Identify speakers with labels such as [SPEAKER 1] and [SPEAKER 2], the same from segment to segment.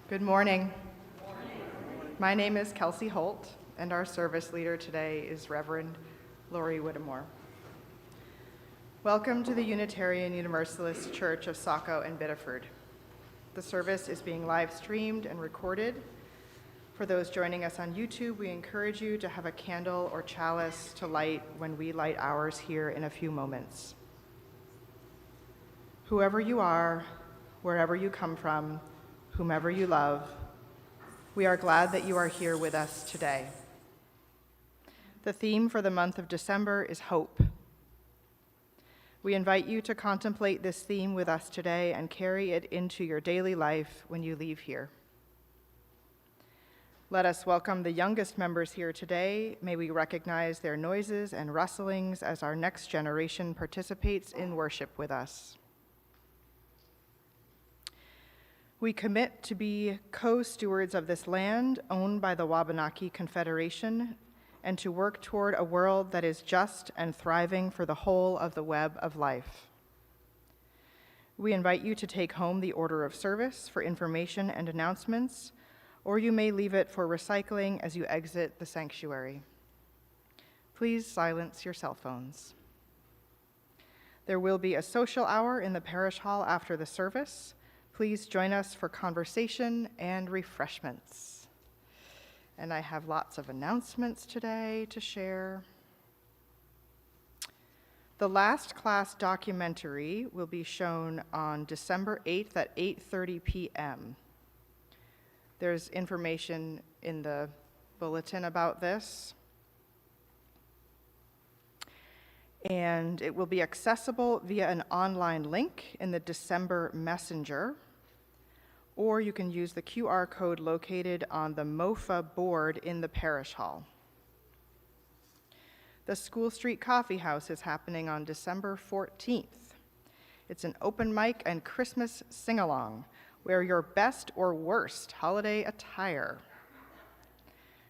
[SPEAKER 1] Good morning. My name is Kelsey Holt, and our service leader today is Reverend Lori Whittemore. Welcome to the Unitarian Universalist Church of Saco and Biddeford. The service is being live streamed and recorded. For those joining us on YouTube, we encourage you to have a candle or chalice to light when we light ours here in a few moments. Whoever you are, wherever you come from, whomever you love, we are glad that you are here with us today. The theme for the month of December is hope. We invite you to contemplate this theme with us today and carry it into your daily life when you leave here. Let us welcome the youngest members here today. May we recognize their noises and rustlings as our next generation participates in worship with us. We commit to be co-stewards of this land owned by the Wabanaki Confederation and to work toward a world that is just and thriving for the whole of the web of life. We invite you to take home the order of service for information and announcements, or you may leave it for recycling as you exit the sanctuary. Please silence your cell phones. There will be a social hour in the parish hall after the service. Please join us for conversation and refreshments. And I have lots of announcements today to share. The Last Class documentary will be shown on December 8th at 8:30 p.m. There's information in the bulletin about this. And it will be accessible via an online link in the December Messenger, or you can use the QR code located on the MOFA board in the parish hall. The School Street Coffee House is happening on December 14th. It's an open mic and Christmas sing-along. Wear your best or worst holiday attire.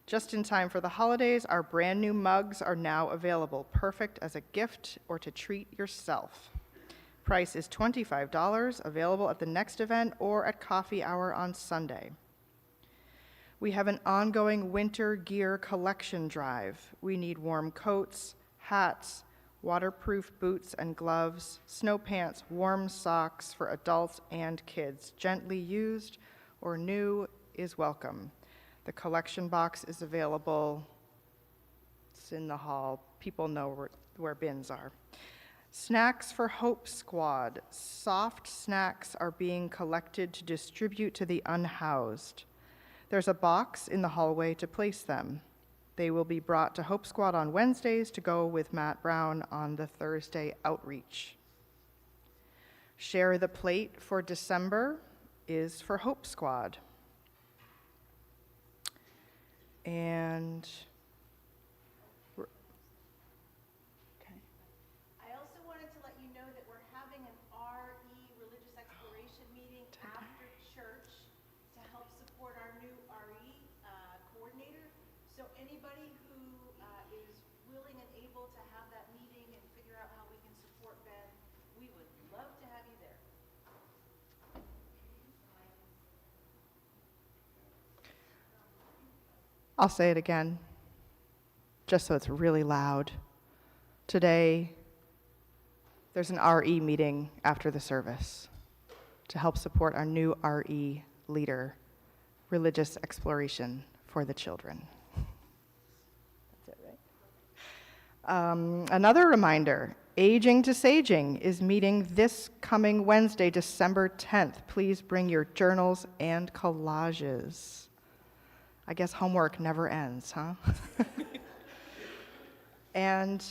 [SPEAKER 1] Just in time for the holidays, our brand new mugs are now available, perfect as a gift or to treat yourself. Price is $25, available at the next event or at coffee hour on Sunday. We have an ongoing winter gear collection drive. We need warm coats, hats, waterproof boots and gloves, snow pants, warm socks for adults and kids. Gently used or new is welcome. The collection box is available. It's in the hall. People know where bins are. Snacks for Hope Squad. Soft snacks are being collected to distribute to the unhoused. There's a box in the hallway to place them. They will be brought to Hope Squad on Wednesdays to go with Matt Brown on the Thursday outreach. Share the Plate for December is for Hope Squad. And
[SPEAKER 2] I also wanted to let you know that we're having an RE religious exploration meeting after church to help support our new RE coordinator. So anybody who is willing and able to have that meeting and figure out how we can support Ben, we would love to have you there.
[SPEAKER 1] I'll say it again, just so it's really loud. Today, there's an RE meeting after the service to help support our new RE leader, religious exploration for the children. That's it, right? Another reminder, Aging to Saging is meeting this coming Wednesday, December 10th. Please bring your journals and collages. I guess homework never ends, huh? And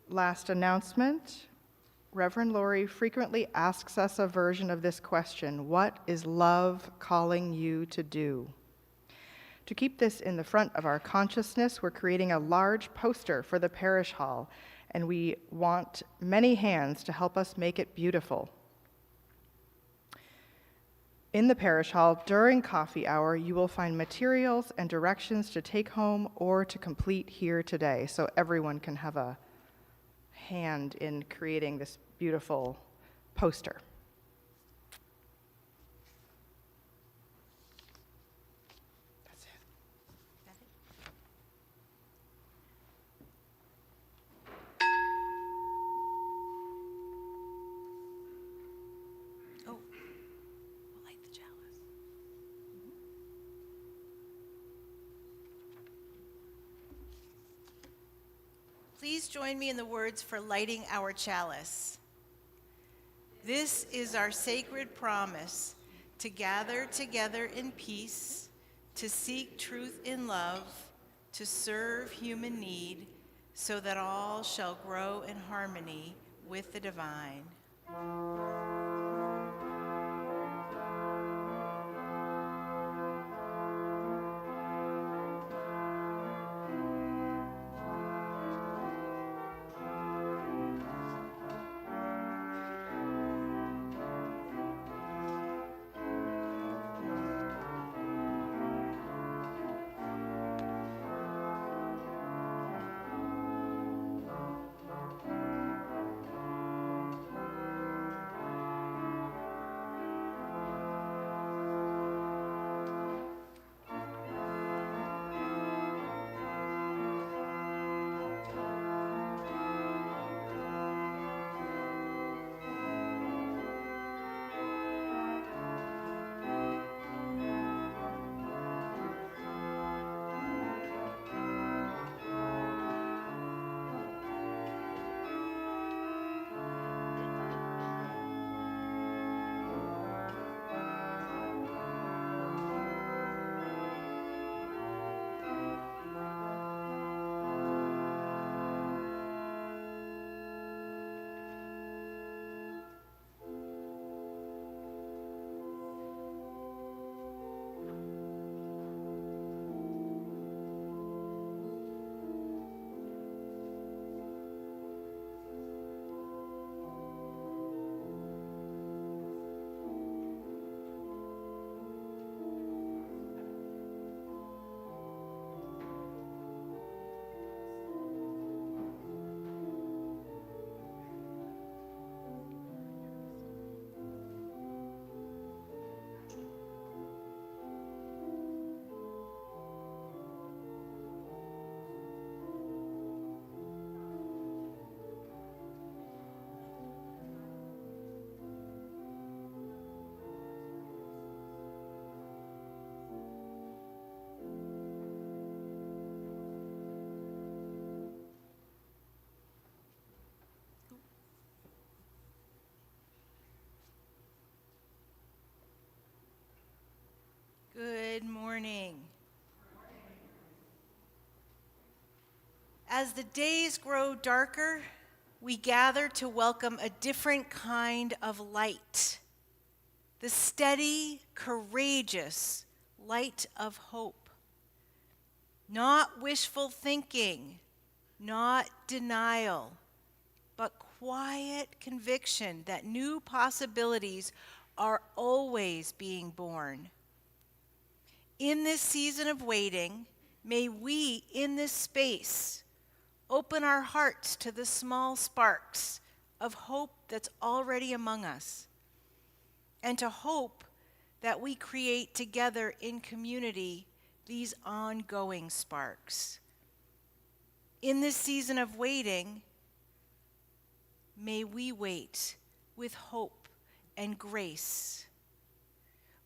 [SPEAKER 1] last announcement, Reverend Lori frequently asks us a version of this question: what is love calling you to do? To keep this in the front of our consciousness, we're creating a large poster for the parish hall, and we want many hands to help us make it beautiful. In the parish hall, during coffee hour, you will find materials and directions to take home or to complete here today, so everyone can have a hand in creating this beautiful poster.
[SPEAKER 2] please join me in the words for lighting our chalice. This is our sacred promise to gather together in peace, to seek truth in love, to serve human need, so that all shall grow in harmony with the divine. Good morning. As the days grow darker, we gather to welcome a different kind of light, the steady, courageous light of hope. Not wishful thinking, not denial, but quiet conviction that new possibilities are always being born. In this season of waiting, may we, in this space, open our hearts to the small sparks of hope that's already among us, and to hope that we create together in community these ongoing sparks. In this season of waiting, may we wait with hope and grace.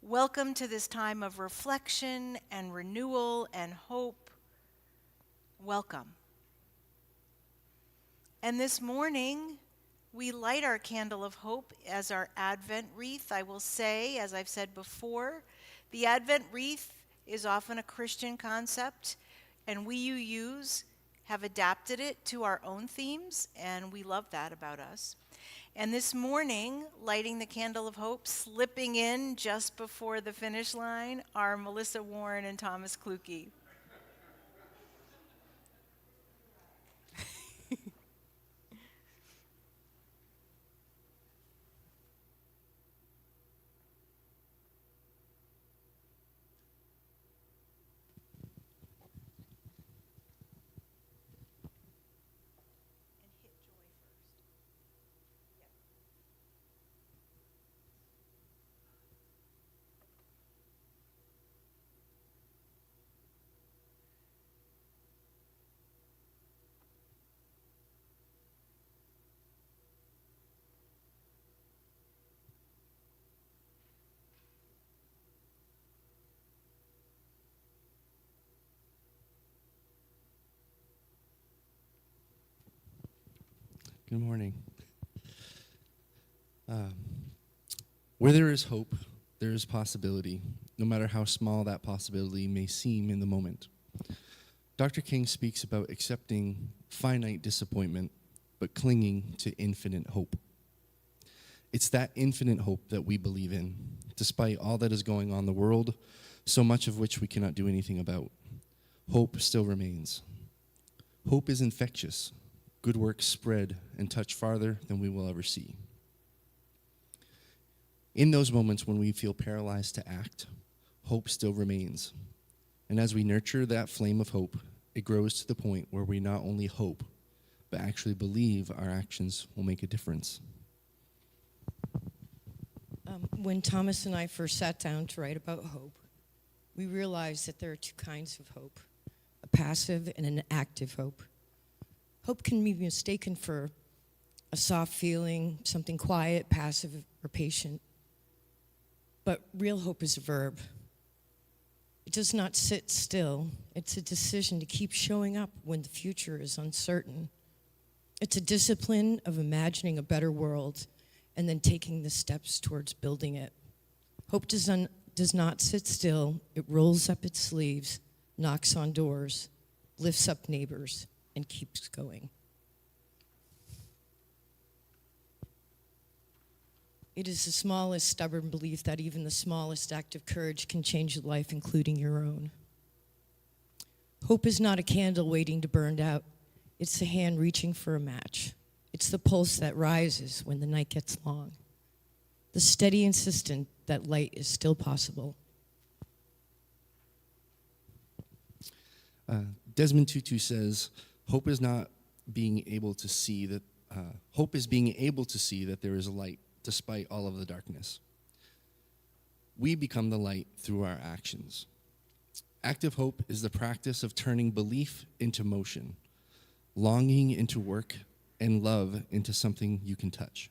[SPEAKER 2] Welcome to this time of reflection and renewal and hope. Welcome. And this morning, we light our candle of hope as our Advent wreath. I will say, as I've said before, the Advent wreath is often a Christian concept, and we UUs have adapted it to our own themes, and we love that about us. And this morning, lighting the candle of hope, slipping in just before the finish line, are Melissa Warren and Thomas Kluge.
[SPEAKER 3] Good morning. Where there is hope, there is possibility, no matter how small that possibility may seem in the moment. Dr. King speaks about accepting finite disappointment, but clinging to infinite hope. It's that infinite hope that we believe in, despite all that is going on in the world, so much of which we cannot do anything about. Hope still remains. Hope is infectious. Good works spread and touch farther than we will ever see. In those moments when we feel paralyzed to act, hope still remains. And as we nurture that flame of hope, it grows to the point where we not only hope, but actually believe our actions will make a difference.
[SPEAKER 4] When Thomas and I first sat down to write about hope, we realized that there are two kinds of hope, a passive and an active hope. Hope can be mistaken for a soft feeling, something quiet, passive, or patient. But real hope is a verb. It does not sit still. It's a decision to keep showing up when the future is uncertain. It's a discipline of imagining a better world and then taking the steps towards building it. Hope does not sit still. It rolls up its sleeves, knocks on doors, lifts up neighbors, and keeps going. It is the smallest stubborn belief that even the smallest act of courage can change a life, including your own. Hope is not a candle waiting to burn out. It's the hand reaching for a match. It's the pulse that rises when the night gets long. The steady insistence that light is still possible.
[SPEAKER 3] Desmond Tutu says, hope is not being able to see that, hope is being able to see that there is a light despite all of the darkness. We become the light through our actions. Active hope is the practice of turning belief into motion, longing into work, and love into something you can touch.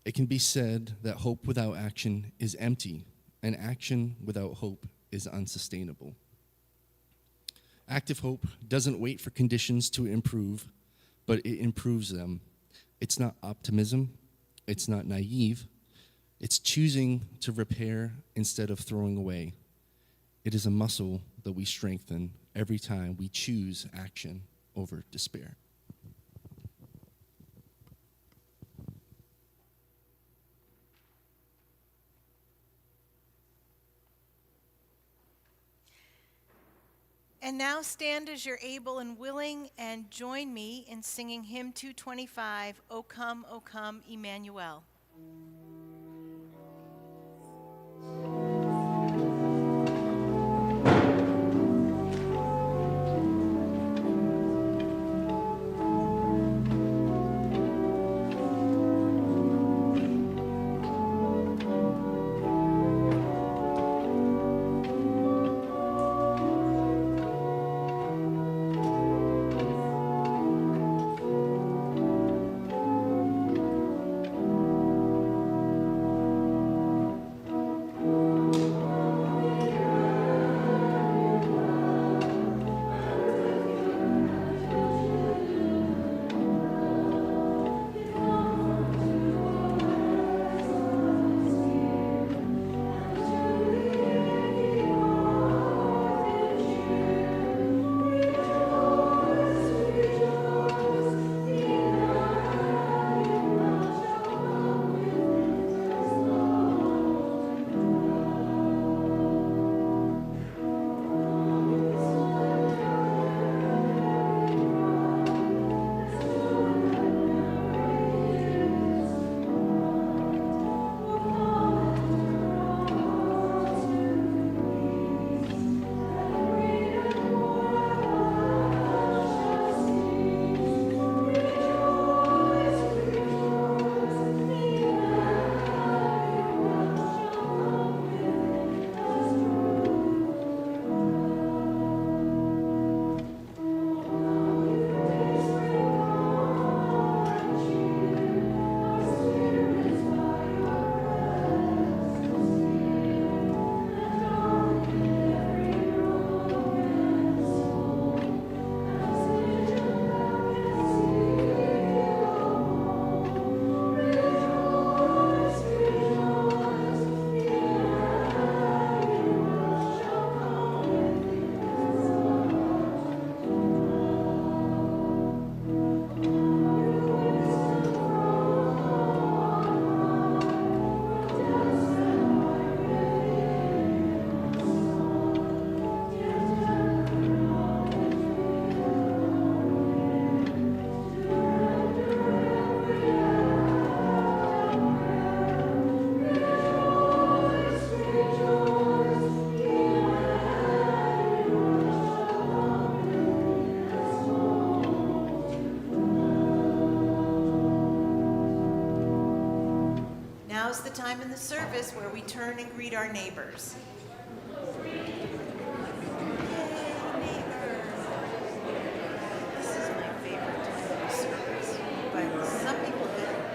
[SPEAKER 3] It can be said that hope without action is empty, and action without hope is unsustainable. Active hope doesn't wait for conditions to improve, but it improves them. It's not optimism, it's not naive, it's choosing to repair instead of throwing away. It is a muscle that we strengthen every time we choose action over despair.
[SPEAKER 2] And now stand as you're able and willing and join me in singing hymn 225, O Come, Emmanuel. now's the time in the service where we turn and greet our neighbors. Yay, neighbor. This is my favorite time of the service, but some people do.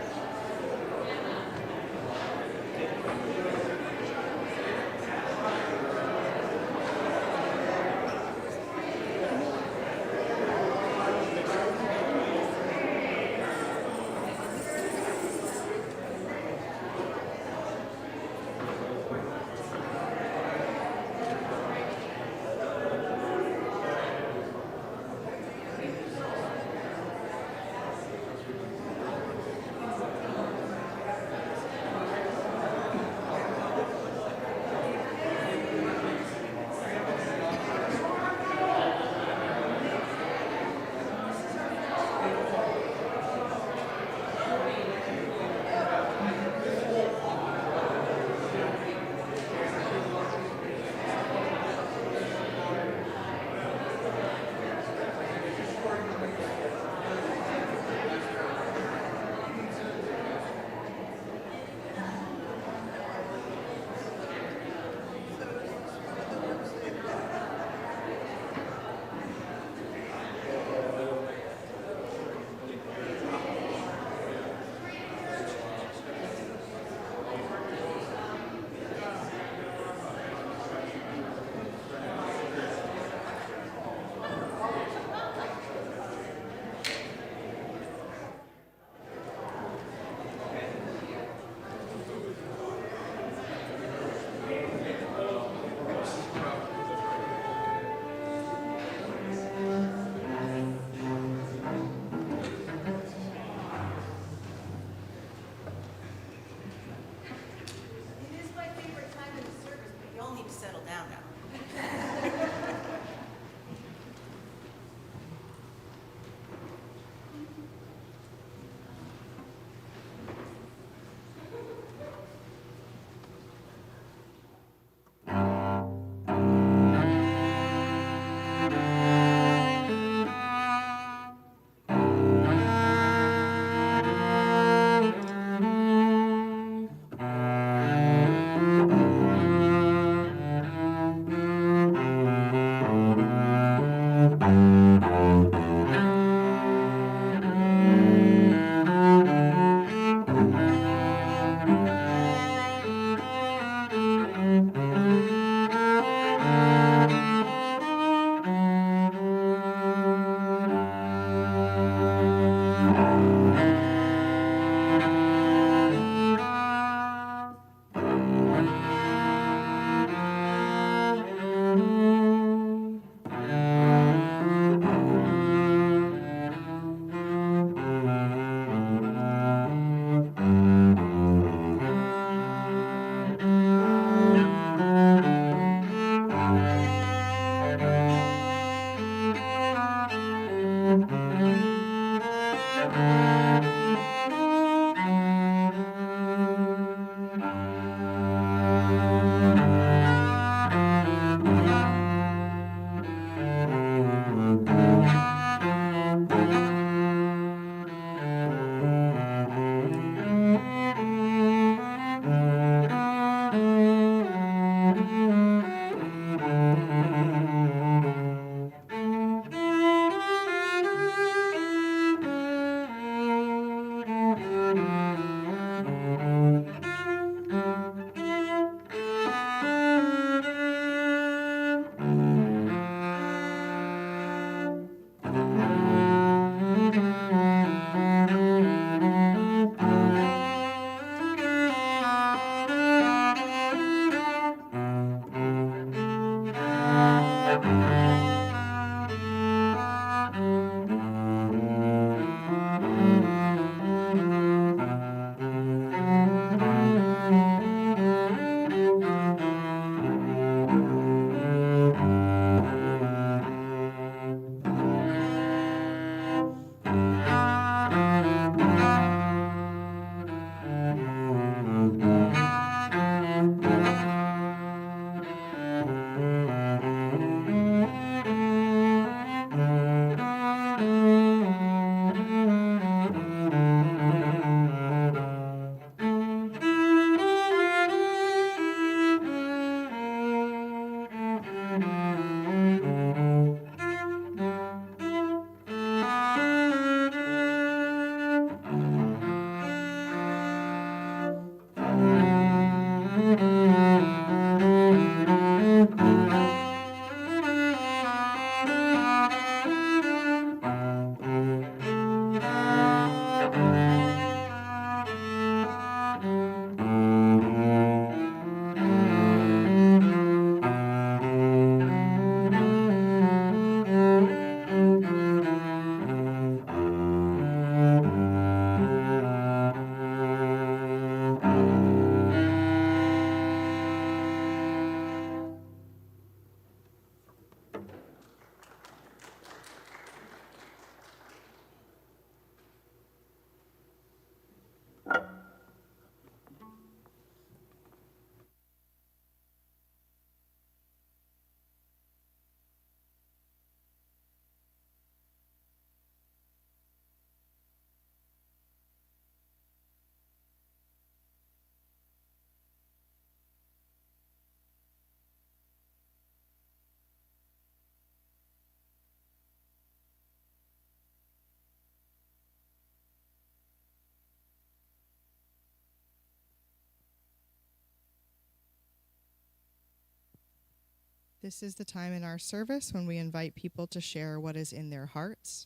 [SPEAKER 1] This is the time in our service when we invite people to share what is in their hearts,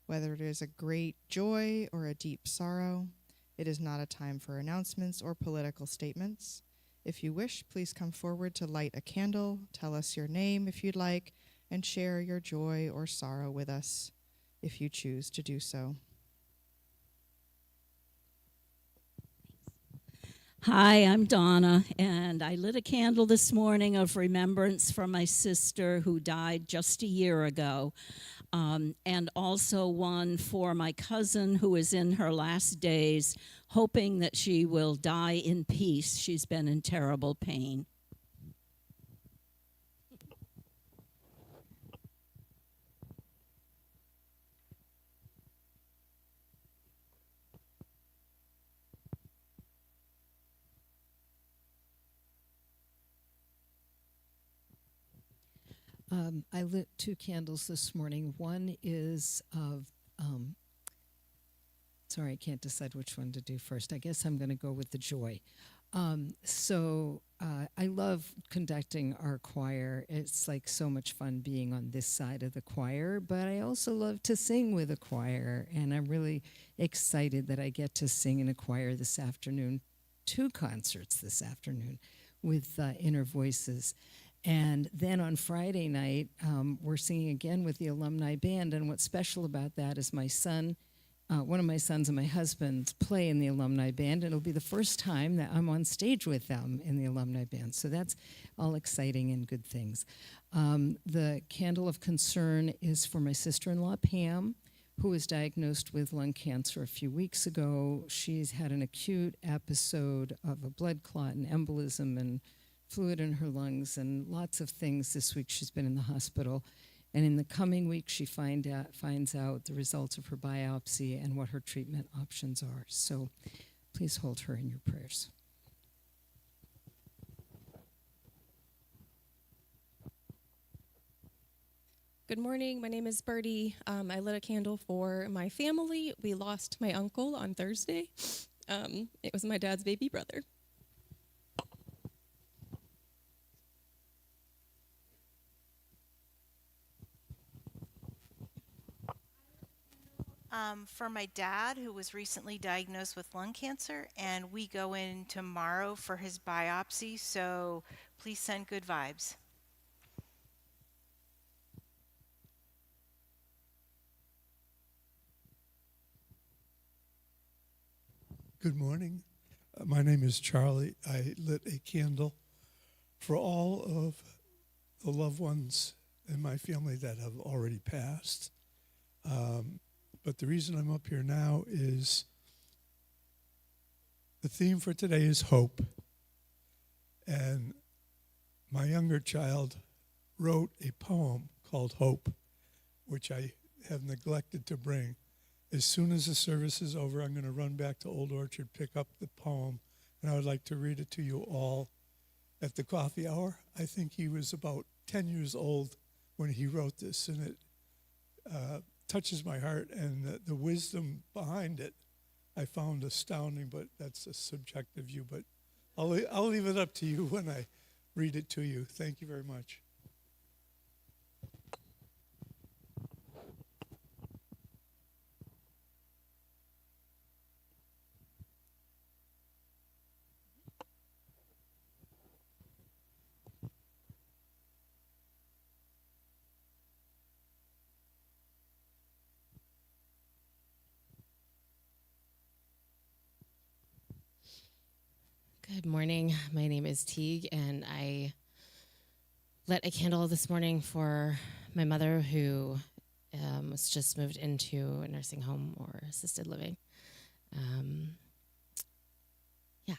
[SPEAKER 1] whether it is a great joy or a deep sorrow. It is not a time for announcements or political statements. If you wish, please come forward to light a candle, tell us your name if you'd like, and share your joy or sorrow with us if you choose to do so.
[SPEAKER 5] Hi, I'm Donna, and I lit a candle this morning of remembrance for my sister who died just a year ago, and also one for my cousin who is in her last days, hoping that she will die in peace. She's been in terrible pain.
[SPEAKER 6] I lit 2 candles this morning. One is of, sorry, I can't decide which one to do first. I guess I'm going to go with the joy. I love conducting our choir. It's like so much fun being on this side of the choir, but I also love to sing with a choir, and I'm really excited that I get to sing in a choir this afternoon, 2 concerts this afternoon with Inner Voices. And then on Friday night, we're singing again with the alumni band. And what's special about that is my son, one of my sons and my husband play in the alumni band. And it'll be the first time that I'm on stage with them in the alumni band. So that's all exciting and good things. The candle of concern is for my sister-in-law, Pam, who was diagnosed with lung cancer a few weeks ago. She's had an acute episode of a blood clot and embolism and fluid in her lungs and lots of things this week. She's been in the hospital. And in the coming week, she finds out the results of her biopsy and what her treatment options are. So please hold her in your prayers.
[SPEAKER 7] Good morning. My name is Birdie. I lit a candle for my family. We lost my uncle on Thursday. It was my dad's baby brother.
[SPEAKER 2] For my dad, who was recently diagnosed with lung cancer, and we go in tomorrow for his biopsy, so please send good vibes.
[SPEAKER 8] Good morning. My name is Charlie. I lit a candle for all of the loved ones in my family that have already passed. But the reason I'm up here now is the theme for today is hope. And my younger child wrote a poem called Hope, which I have neglected to bring. As soon as the service is over, I'm going to run back to Old Orchard, pick up the poem, and I would like to read it to you all at the coffee hour. I think he was about 10 years old when he wrote this, and it touches my heart, and the wisdom behind it I found astounding, but that's a subjective view. But I'll leave it up to you when I read it to you. Thank you very much.
[SPEAKER 9] Good morning. My name is Teague, and I lit a candle this morning for my mother who was just moved into a nursing home or assisted living. Yeah.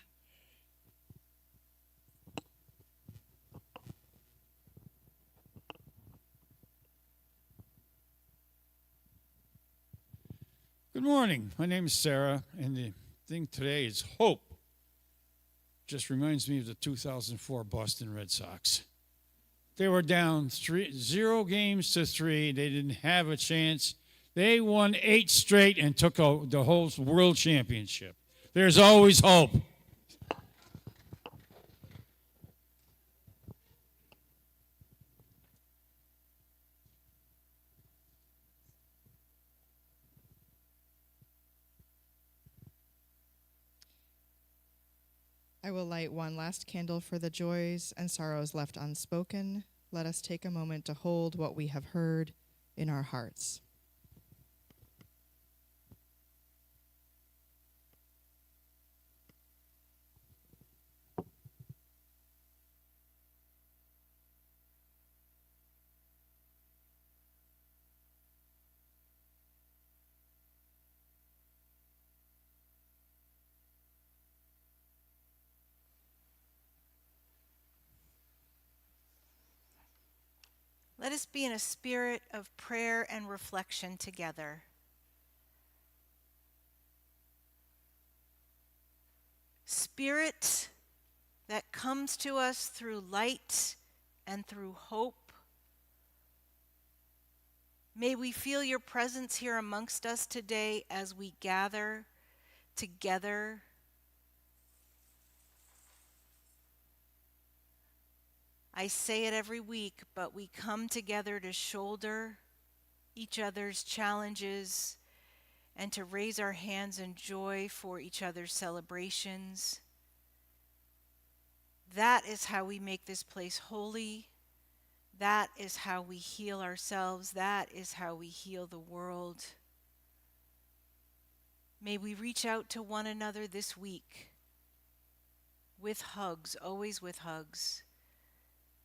[SPEAKER 10] Good morning. My name is Sarah, and the thing today is hope. Just reminds me of the 2004 Boston Red Sox. They were down 0 games to 3. They didn't have a chance. They won 8 straight and took the whole world championship. There's always hope.
[SPEAKER 1] I will light one last candle for the joys and sorrows left unspoken. Let us take a moment to hold what we have heard in our hearts.
[SPEAKER 2] Let us be in a spirit of prayer and reflection together. Spirit that comes to us through light and through hope, may we feel your presence here amongst us today as we gather together. I say it every week, but we come together to shoulder each other's challenges and to raise our hands in joy for each other's celebrations. That is how we make this place holy. That is how we heal ourselves. That is how we heal the world. May we reach out to one another this week with hugs, always with hugs,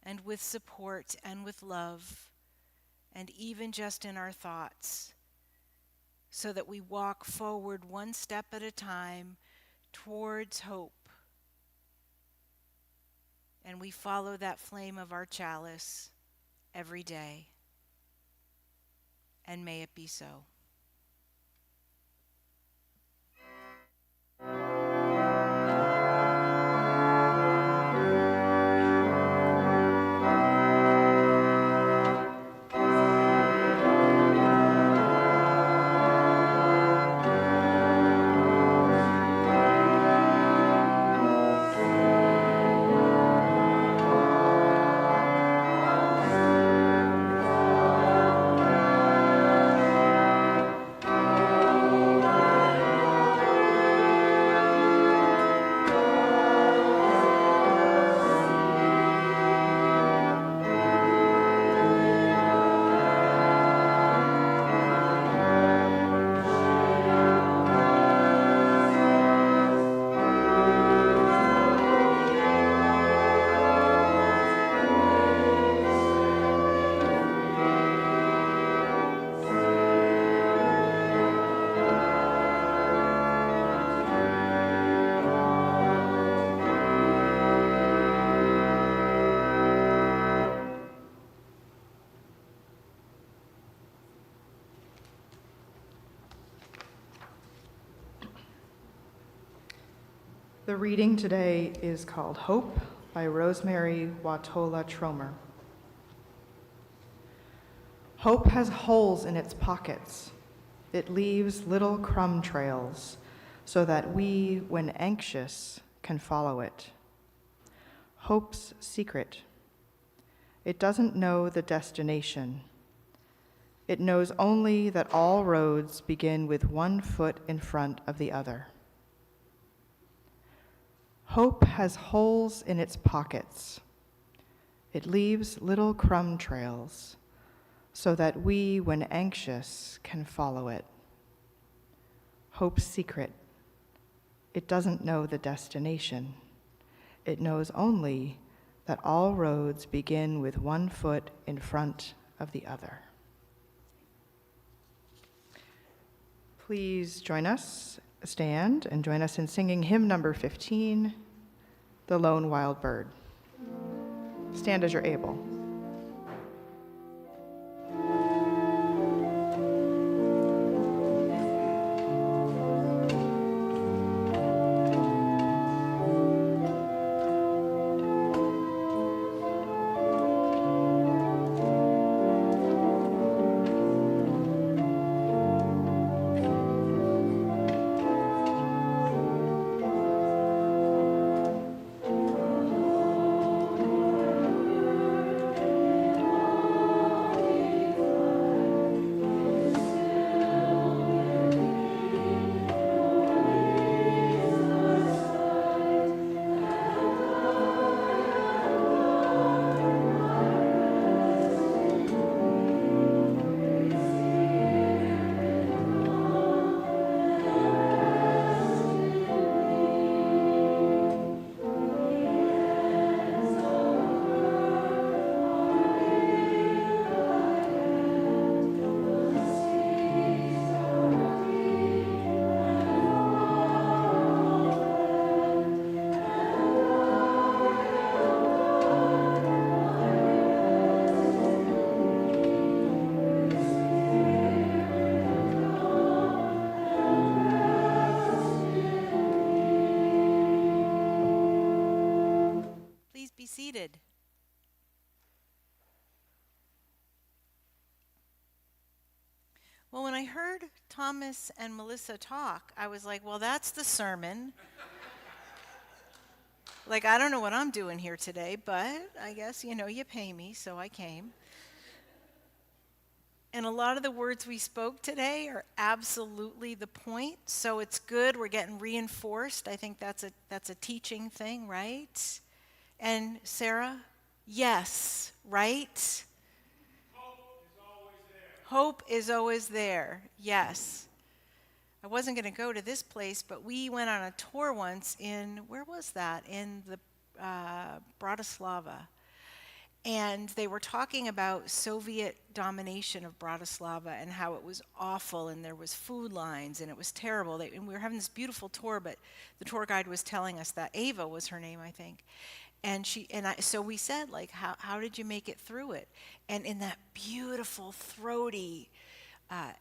[SPEAKER 2] and with support and with love, and even just in our thoughts, so that we walk forward one step at a time towards hope. And we follow that flame of our chalice every day. And may it be so.
[SPEAKER 1] The reading today is called Hope by Rosemary Watola Tromer. Hope has holes in its pockets. It leaves little crumb trails so that we, when anxious, can follow it. Hope's secret. It doesn't know the destination. It knows only that all roads begin with one foot in front of the other. Hope has holes in its pockets. It leaves little crumb trails so that we, when anxious, can follow it. Hope's secret. It doesn't know the destination. It knows only that all roads begin with one foot in front of the other. Please join us, stand, and join us in singing hymn number 15, The Lone Wild Bird. Stand as you're able.
[SPEAKER 2] seated. Well, when I heard Thomas and Melissa talk, I was like, well, that's the sermon. Like, I don't know what I'm doing here today, but I guess, you pay me, so I came. And a lot of the words we spoke today are absolutely the point, so it's good. We're getting reinforced. I think that's a teaching thing, right? And Sarah, yes, right? Hope is always there, yes. I wasn't going to go to this place, but we went on a tour once where was that? In the Bratislava. And they were talking about Soviet domination of Bratislava and how it was awful, and there was food lines, and it was terrible. And we were having this beautiful tour, but the tour guide was telling us that Ava was her name, I think. So we said, like, how did you make it through it? And in that beautiful, throaty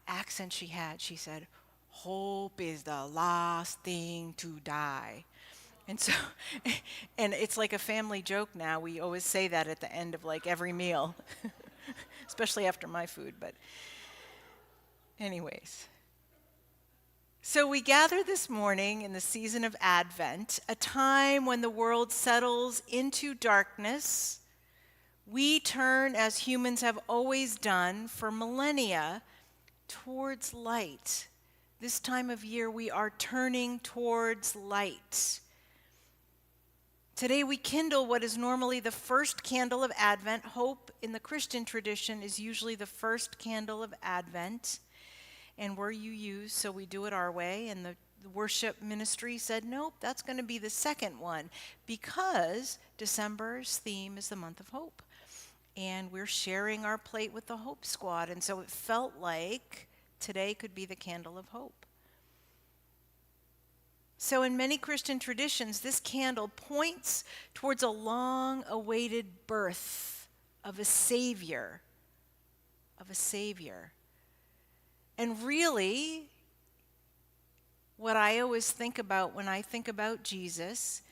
[SPEAKER 2] accent she had, she said, "Hope is the last thing to die." And so, and it's like a family joke now. We always say that at the end of like every meal, especially after my food. But anyways. So we gather this morning in the season of Advent, a time when the world settles into darkness. We turn, as humans have always done for millennia, towards light. This time of year, we are turning towards light. Today we kindle what is normally the first candle of Advent. Hope in the Christian tradition is usually the first candle of Advent. And we're UUs, so we do it our way. And the worship ministry said, nope, that's going to be the second one, because December's theme is the month of hope. And we're sharing our plate with the Hope Squad. And so it felt like today could be the candle of hope. So in many Christian traditions, this candle points towards a long-awaited birth of a Savior, And really, what I always think about when I think about Jesus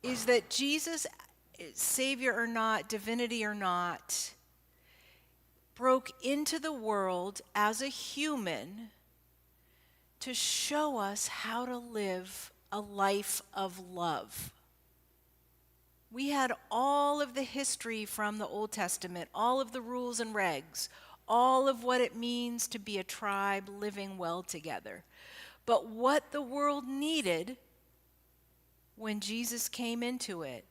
[SPEAKER 2] is that Jesus, Savior or not, divinity or not, broke into the world as a human to show us how to live a life of love. We had all of the history from the Old Testament, all of the rules and regs, all of what it means to be a tribe living well together. But what the world needed when Jesus came into it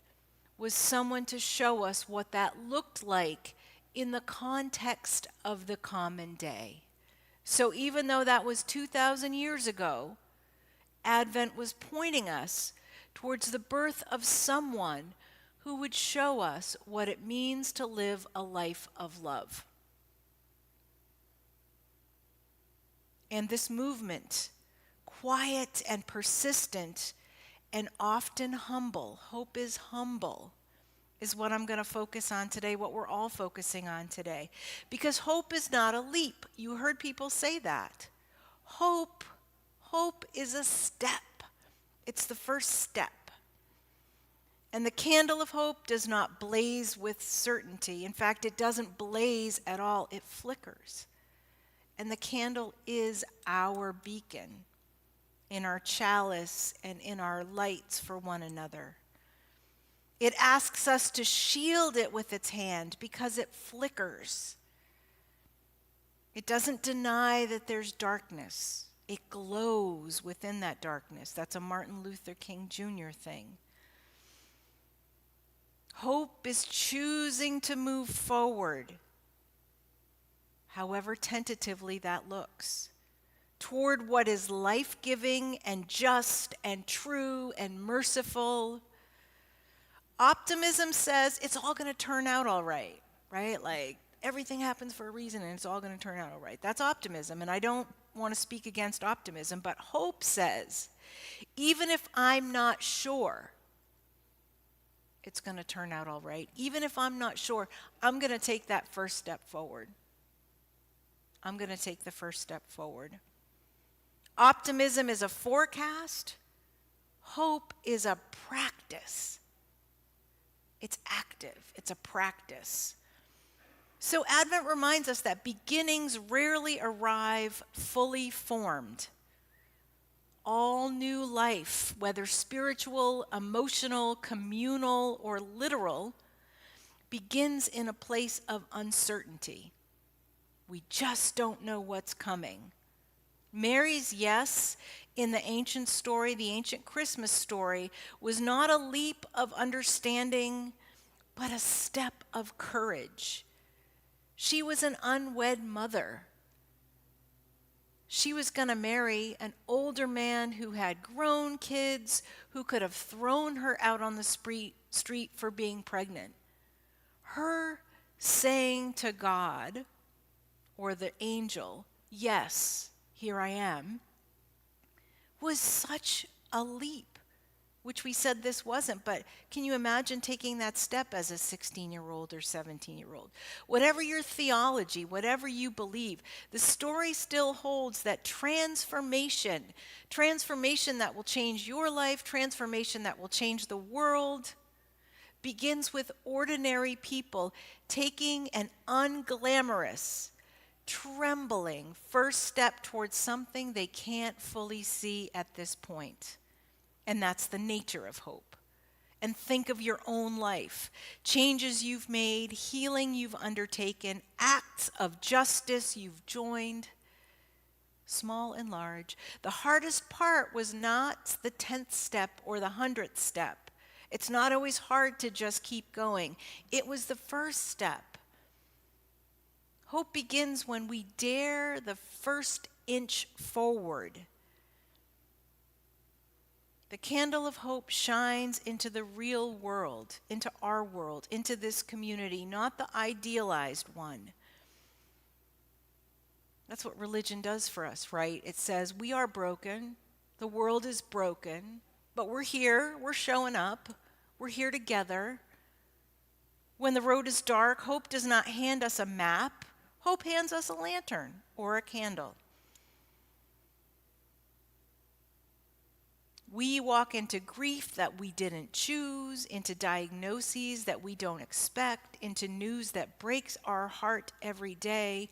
[SPEAKER 2] was someone to show us what that looked like in the context of the common day. So even though that was 2,000 years ago, Advent was pointing us towards the birth of someone who would show us what it means to live a life of love. And this movement, quiet and persistent and often humble, hope is humble, is what I'm going to focus on today, what we're all focusing on today. Because hope is not a leap. You heard people say that. Hope is a step. It's the first step. And the candle of hope does not blaze with certainty. In fact, it doesn't blaze at all. It flickers. And the candle is our beacon in our chalice and in our lights for one another. It asks us to shield it with its hand because it flickers. It doesn't deny that there's darkness. It glows within that darkness. That's a Martin Luther King Jr. thing. Hope is choosing to move forward, however tentatively that looks, toward what is life-giving and just and true and merciful. Optimism says it's all going to turn out all right, right? Like everything happens for a reason and it's all going to turn out all right. That's optimism, and I don't want to speak against optimism, but hope says, even if I'm not sure it's going to turn out all right, even if I'm not sure, I'm going to take that first step forward. I'm going to take the first step forward. Optimism is a forecast. Hope is a practice. It's active. It's a practice. So Advent reminds us that beginnings rarely arrive fully formed. All new life, whether spiritual, emotional, communal, or literal, begins in a place of uncertainty. We just don't know what's coming. Mary's yes in the ancient story, the ancient Christmas story, was not a leap of understanding, but a step of courage. She was an unwed mother. She was going to marry an older man who had grown kids, who could have thrown her out on the street for being pregnant. Her saying to God, or the angel, yes, here I am, was such a leap, which we said this wasn't, but can you imagine taking that step as a 16-year-old or 17-year-old? Whatever your theology, whatever you believe, the story still holds that transformation that will change your life, transformation that will change the world, begins with ordinary people taking an unglamorous, trembling first step towards something they can't fully see at this point. And that's the nature of hope. And think of your own life, changes you've made, healing you've undertaken, acts of justice you've joined, small and large. The hardest part was not the 10th step or the 100th step. It's not always hard to just keep going. It was the first step. Hope begins when we dare the first inch forward. The candle of hope shines into the real world, into our world, into this community, not the idealized one. That's what religion does for us, right? It says we are broken, the world is broken, but we're here, we're showing up, we're here together. When the road is dark, hope does not hand us a map, hope hands us a lantern or a candle. We walk into grief that we didn't choose, into diagnoses that we don't expect, into news that breaks our heart every day,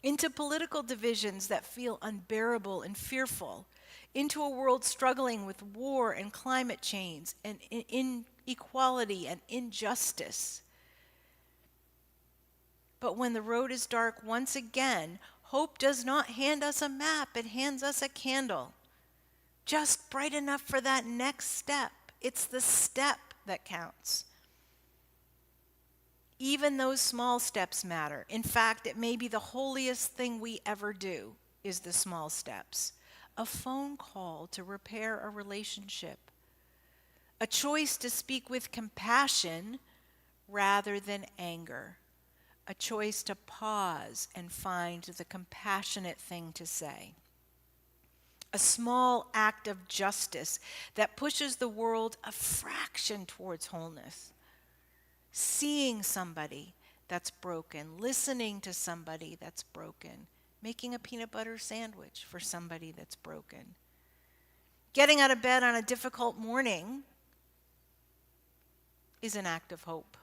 [SPEAKER 2] into political divisions that feel unbearable and fearful, into a world struggling with war and climate change and inequality and injustice. But when the road is dark once again, hope does not hand us a map, it hands us a candle. Just bright enough for that next step. It's the step that counts. Even those small steps matter. In fact, it may be the holiest thing we ever do is the small steps. A phone call to repair a relationship. A choice to speak with compassion rather than anger. A choice to pause and find the compassionate thing to say. A small act of justice that pushes the world a fraction towards wholeness. Seeing somebody that's broken, listening to somebody that's broken, making a peanut butter sandwich for somebody that's broken. Getting out of bed on a difficult morning is an act of hope.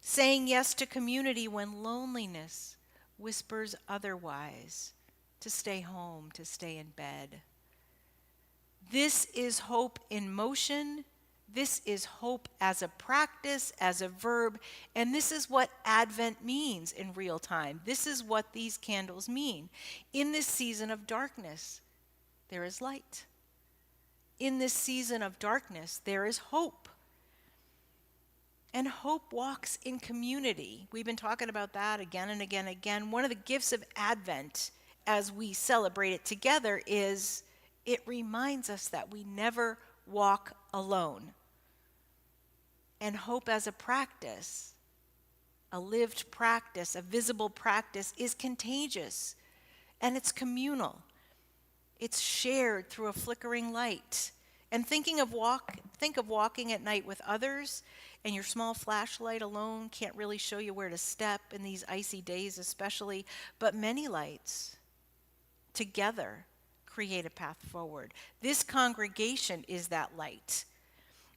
[SPEAKER 2] Saying yes to community when loneliness whispers otherwise. To stay home, to stay in bed. This is hope in motion. This is hope as a practice, as a verb, and this is what Advent means in real time. This is what these candles mean. In this season of darkness, there is light. In this season of darkness, there is hope. And hope walks in community. We've been talking about that again and again and again. One of the gifts of Advent as we celebrate it together is it reminds us that we never walk alone. And hope as a practice, a lived practice, a visible practice, is contagious. And it's communal. It's shared through a flickering light. And think of walking at night with others, and your small flashlight alone can't really show you where to step in these icy days especially, but many lights together create a path forward. This congregation is that light.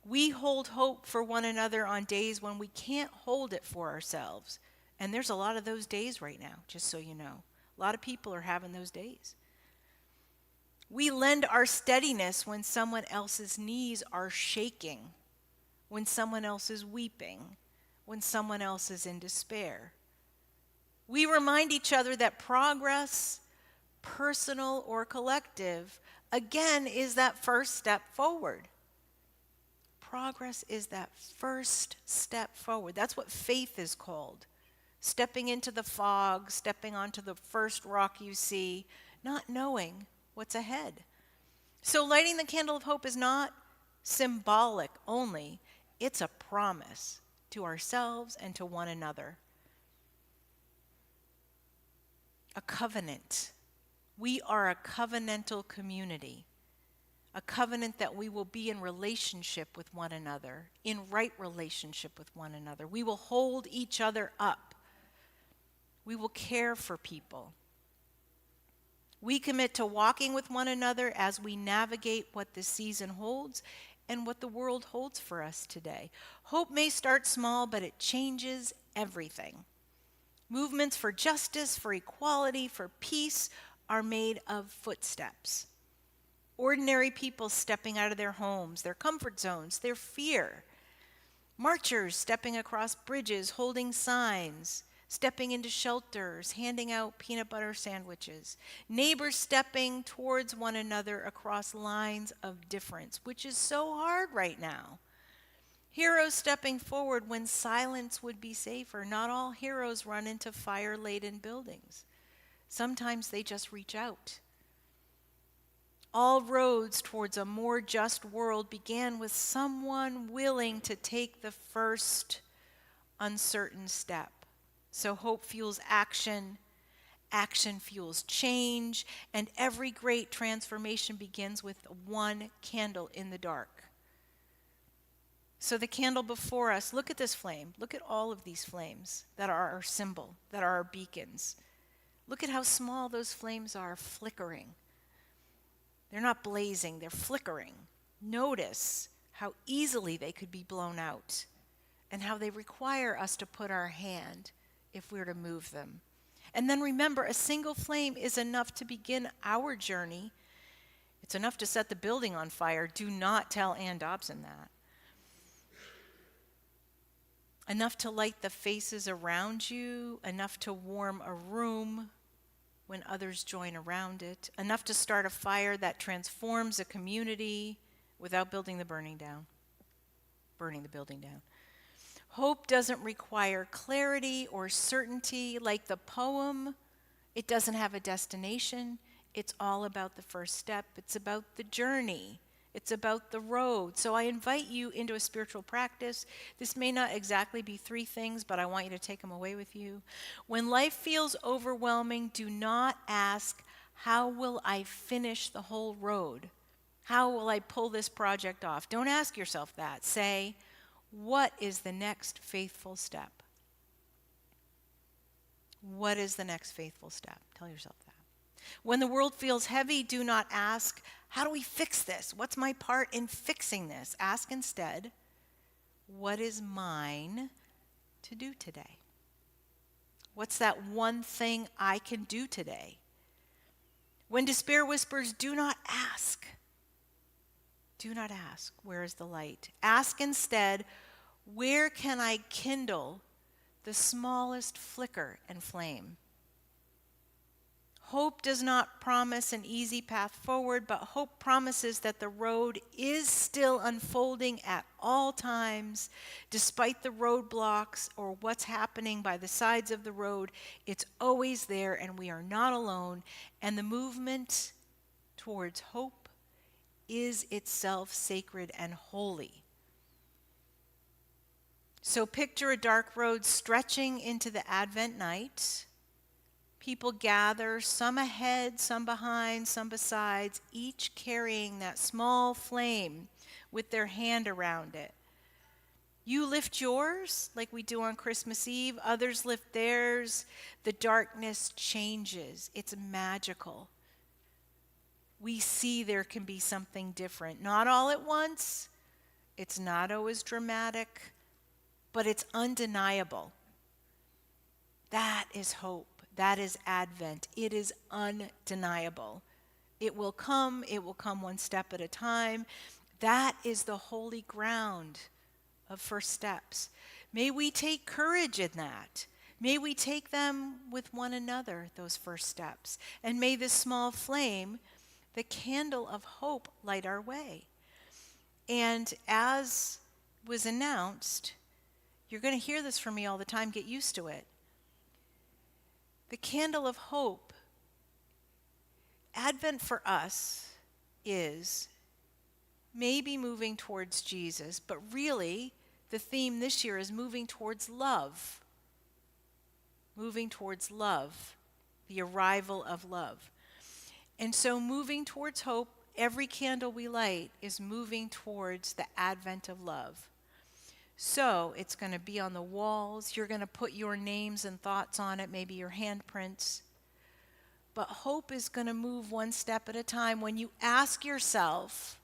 [SPEAKER 2] We hold hope for one another on days when we can't hold it for ourselves. And there's a lot of those days right now, just so you know. A lot of people are having those days. We lend our steadiness when someone else's knees are shaking, when someone else is weeping, when someone else is in despair. We remind each other that progress, personal or collective, again, is that first step forward. Progress is that first step forward. That's what faith is called. Stepping into the fog, stepping onto the first rock you see, not knowing what's ahead. So lighting the candle of hope is not symbolic only. It's a promise to ourselves and to one another. A covenant. We are a covenantal community. A covenant that we will be in relationship with one another, in right relationship with one another. We will hold each other up. We will care for people. We commit to walking with one another as we navigate what the season holds and what the world holds for us today. Hope may start small, but it changes everything. Movements for justice, for equality, for peace are made of footsteps. Ordinary people stepping out of their homes, their comfort zones, their fear. Marchers stepping across bridges, holding signs, stepping into shelters, handing out peanut butter sandwiches. Neighbors stepping towards one another across lines of difference, which is so hard right now. Heroes stepping forward when silence would be safer. Not all heroes run into fire-laden buildings. Sometimes they just reach out. All roads towards a more just world began with someone willing to take the first uncertain step. So hope fuels action, action fuels change, and every great transformation begins with one candle in the dark. So the candle before us, look at this flame. Look at all of these flames that are our symbol, that are our beacons. Look at how small those flames are, flickering. They're not blazing, they're flickering. Notice how easily they could be blown out and how they require us to put our hand if we're to move them. And then remember, a single flame is enough to begin our journey. It's enough to set the building on fire. Do not tell Ann Dobson that. Enough to light the faces around you, enough to warm a room when others join around it, enough to start a fire that transforms a community without burning the building down. Hope doesn't require clarity or certainty. Like the poem, it doesn't have a destination. It's all about the first step. It's about the journey. It's about the road. So I invite you into a spiritual practice. This may not exactly be 3 things, but I want you to take them away with you. When life feels overwhelming, do not ask, how will I finish the whole road? How will I pull this project off? Don't ask yourself that. Say, what is the next faithful step? What is the next faithful step? Tell yourself that. When the world feels heavy, do not ask, how do we fix this? What's my part in fixing this? Ask instead, what is mine to do today? What's that one thing I can do today? When despair whispers, do not ask. Do not ask, where is the light? Ask instead, where can I kindle the smallest flicker and flame? Hope does not promise an easy path forward, but hope promises that the road is still unfolding at all times, despite the roadblocks or what's happening by the sides of the road. It's always there, and we are not alone. And the movement towards hope is itself sacred and holy. So picture a dark road stretching into the Advent night. People gather, some ahead, some behind, some besides, each carrying that small flame with their hand around it. You lift yours, like we do on Christmas Eve. Others lift theirs. The darkness changes. It's magical. We see there can be something different. Not all at once. It's not always dramatic, but it's undeniable. That is hope. That is Advent. It is undeniable. It will come one step at a time. That is the holy ground of first steps. May we take courage in that. May we take them with one another, those first steps. And may this small flame, the candle of hope, light our way. And as was announced, you're going to hear this from me all the time, get used to it. The candle of hope, Advent for us is maybe moving towards Jesus, but really the theme this year is moving towards love. Moving towards love, the arrival of love. And so moving towards hope, every candle we light is moving towards the advent of love. So it's going to be on the walls. You're going to put your names and thoughts on it, maybe your handprints. But hope is going to move one step at a time. When you ask yourself,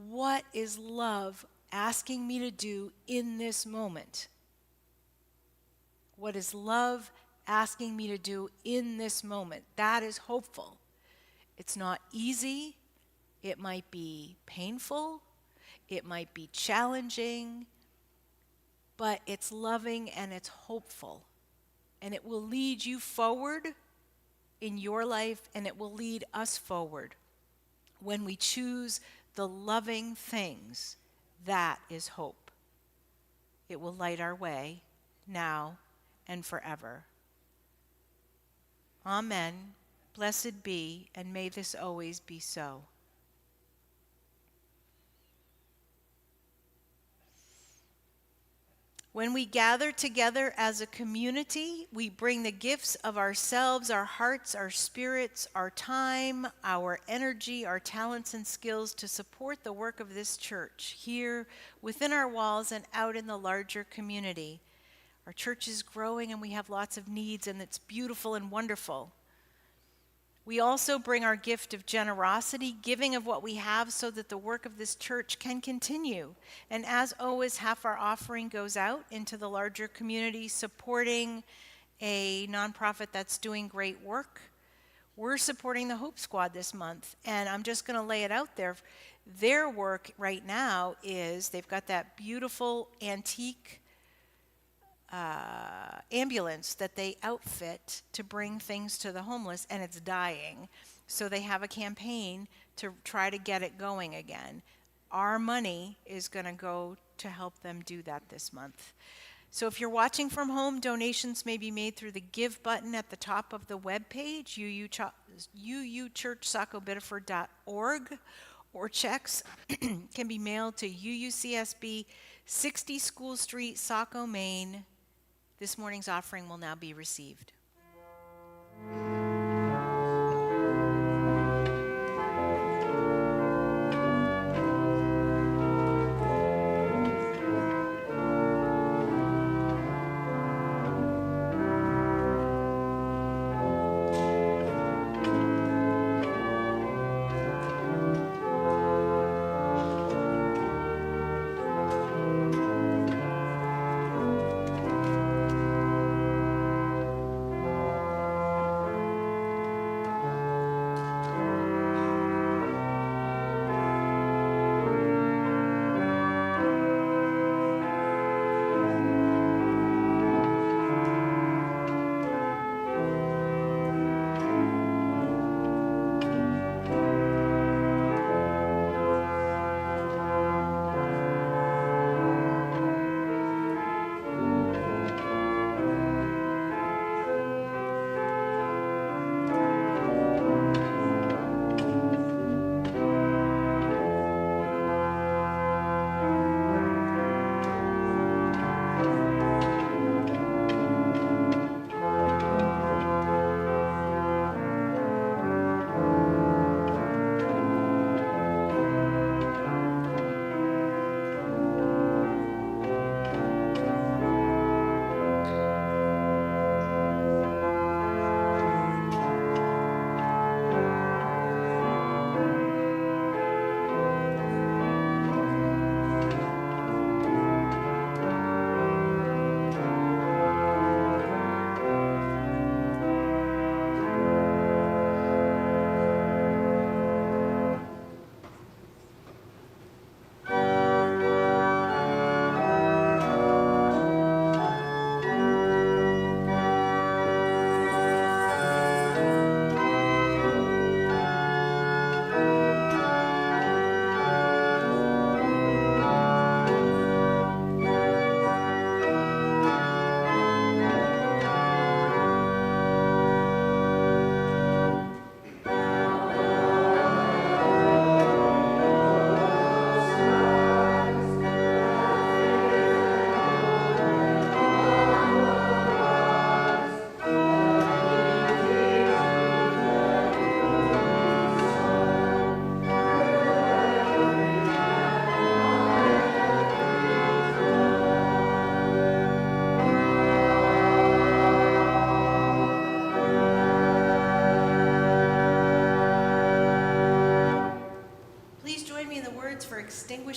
[SPEAKER 2] what is love asking me to do in this moment? What is love asking me to do in this moment? That is hopeful. It's not easy. It might be painful. It might be challenging. But it's loving and it's hopeful. And it will lead you forward in your life, and it will lead us forward. When we choose the loving things, that is hope. It will light our way now and forever. Amen. Blessed be, and may this always be so. When we gather together as a community, we bring the gifts of ourselves, our hearts, our spirits, our time, our energy, our talents and skills to support the work of this church here within our walls and out in the larger community. Our church is growing and we have lots of needs, and it's beautiful and wonderful. We also bring our gift of generosity, giving of what we have so that the work of this church can continue. And as always, half our offering goes out into the larger community, supporting a nonprofit that's doing great work. We're supporting the Hope Squad this month, and I'm just going to lay it out there. Their work right now is they've got that beautiful antique ambulance that they outfit to bring things to the homeless, and it's dying. So they have a campaign to try to get it going again. Our money is going to go to help them do that this month. So if you're watching from home, donations may be made through the Give button at the top of the webpage, uuchurchsacobiddeford.org, or checks can be mailed to UUCSB 60 School Street, Saco, Maine. This morning's offering will now be received.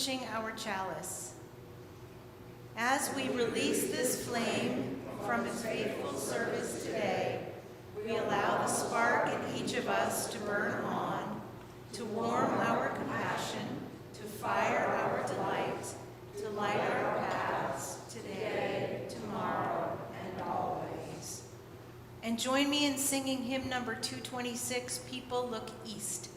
[SPEAKER 2] relinquishing our chalice. As we release this flame from its faithful service today, we allow the spark in each of us to burn on, to warm our compassion, to fire our delight, to light our paths today, tomorrow, and always. And join me in singing hymn number 226, People Look East.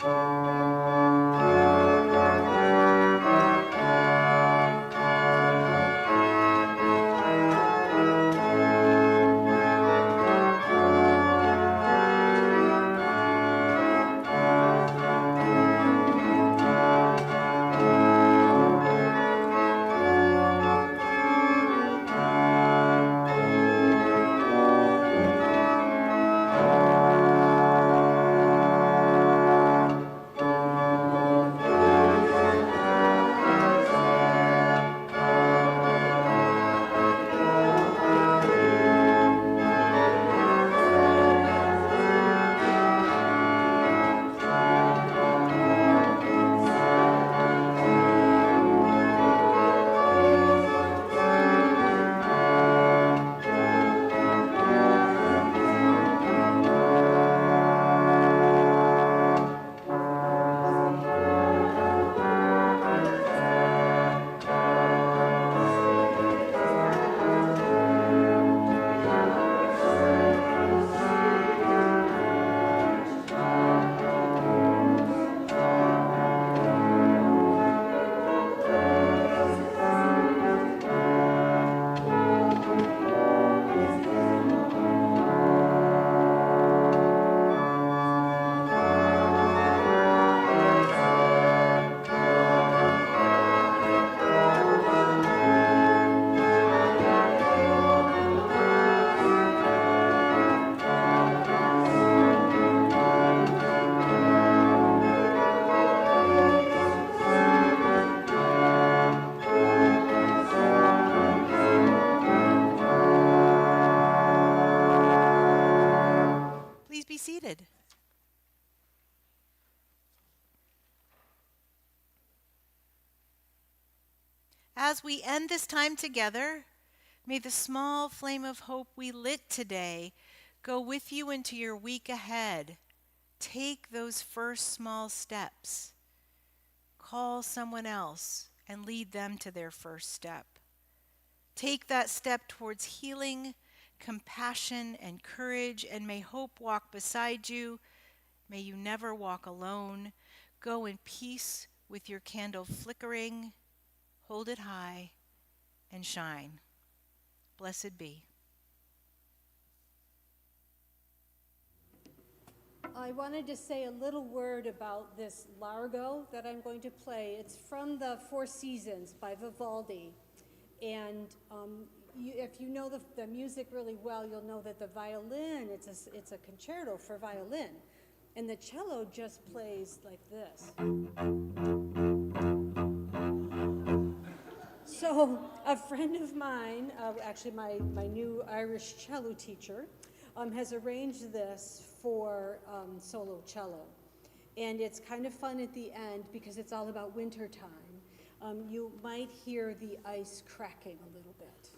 [SPEAKER 2] Please be seated. As we end this time together, may the small flame of hope we lit today go with you into your week ahead. Take those first small steps. Call someone else and lead them to their first step. Take that step towards healing, compassion, and courage, and may hope walk beside you. May you never walk alone. Go in peace with your candle flickering. Hold it high and shine. Blessed be.
[SPEAKER 11] I wanted to say a little word about this Largo that I'm going to play. It's from the Four Seasons by Vivaldi. And if you know the music really well, you'll know that the violin, it's a concerto for violin. And the cello just plays like this. So a friend of mine, actually my new Irish cello teacher, has arranged this for solo cello. And it's kind of fun at the end because it's all about winter time. You might hear the ice cracking a little bit.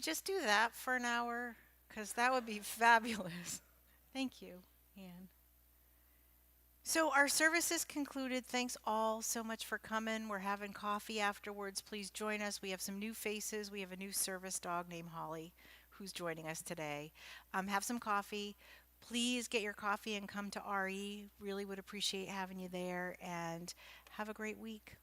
[SPEAKER 12] just do that for an hour? Because that would be fabulous. Thank you, Anne. So our service is concluded. Thanks all so much for coming. We're having coffee afterwards. Please join us. We have some new faces. We have a new service dog named Holly who's joining us today. Have some coffee. Please get your coffee and come to RE. Really would appreciate having you there, and have a great week.